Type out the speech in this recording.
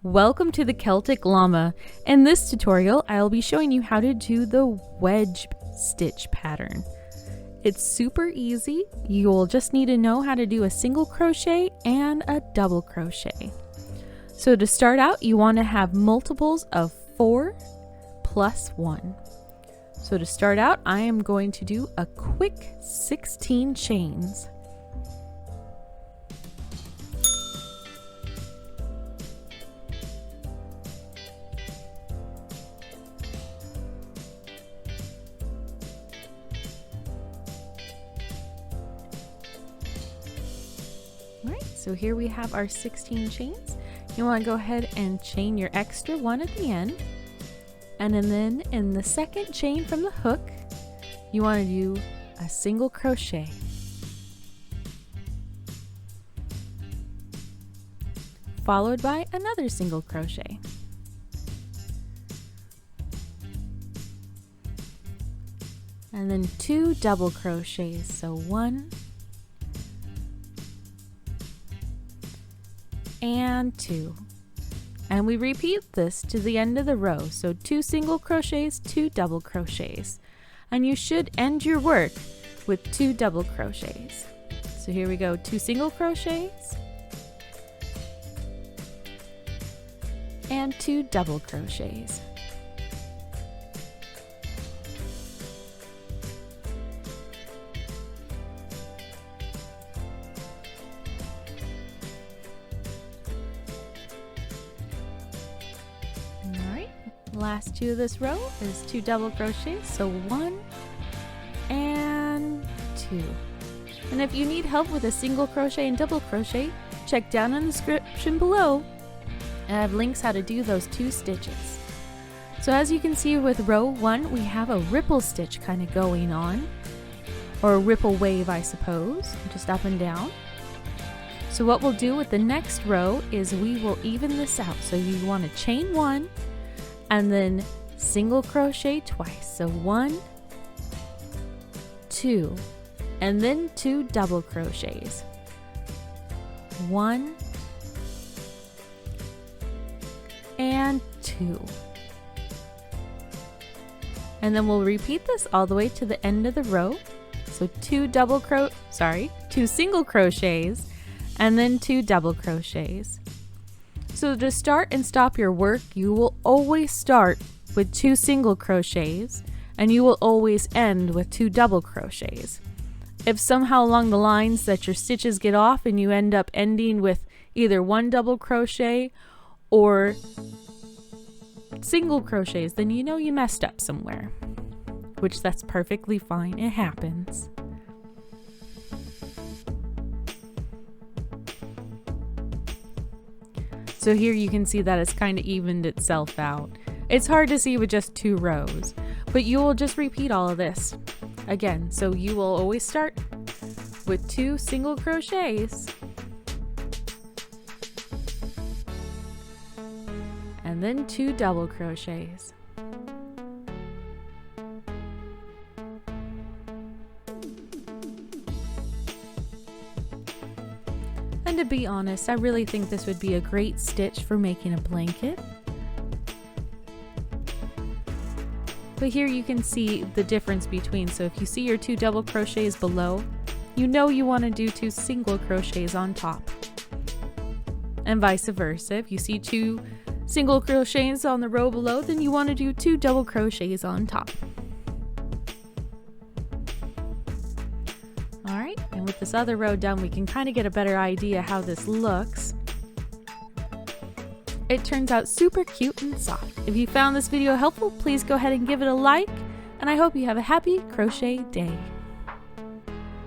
Welcome to the Celtic Llama. In this tutorial, I'll be showing you how to do the wedge stitch pattern. It's super easy. You'll just need to know how to do a single crochet and a double crochet. So to start out, you want to have multiples of 4 plus 1. So to start out, I am going to do a quick 16 chains. Alright, so here we have our 16 chains. You want to go ahead and chain your extra one at the end. And then in the second chain from the hook, you want to do a single crochet. Followed by another single crochet. And then 2 double crochets, so 1 and 2. And we repeat this to the end of the row, so 2 single crochets, 2 double crochets. And you should end your work with 2 double crochets. So here we go, 2 single crochets and 2 double crochets. Last 2 of this row is 2 double crochets, so 1 and 2. And if you need help with a single crochet and double crochet, check down in the description below. I have links how to do those 2 stitches. So as you can see with row 1, we have a ripple stitch kind of going on, or a ripple wave, I suppose, just up and down. So what we'll do with the next row is we will even this out. So you want to chain 1 and then single crochet twice, so 1, 2, and then 2 double crochets, 1 and 2, and then we'll repeat this all the way to the end of the row. So 2 single crochets and then 2 double crochets. So to start and stop your work, you will always start with 2 single crochets and you will always end with 2 double crochets. If somehow along the lines that your stitches get off and you end up ending with either 1 double crochet or single crochets, then you know you messed up somewhere, which that's perfectly fine. It happens. So here you can see that it's kind of evened itself out. It's hard to see with just 2 rows, but you will just repeat all of this again. So you will always start with 2 single crochets and then 2 double crochets. And to be honest, I really think this would be a great stitch for making a blanket. But here you can see the difference between, so if you see your 2 double crochets below, you know you want to do 2 single crochets on top. And vice versa, if you see 2 single crochets on the row below, then you want to do 2 double crochets on top. Alright, and with this other row done, we can kind of get a better idea how this looks. It turns out super cute and soft. If you found this video helpful, please go ahead and give it a like, and I hope you have a happy crochet day.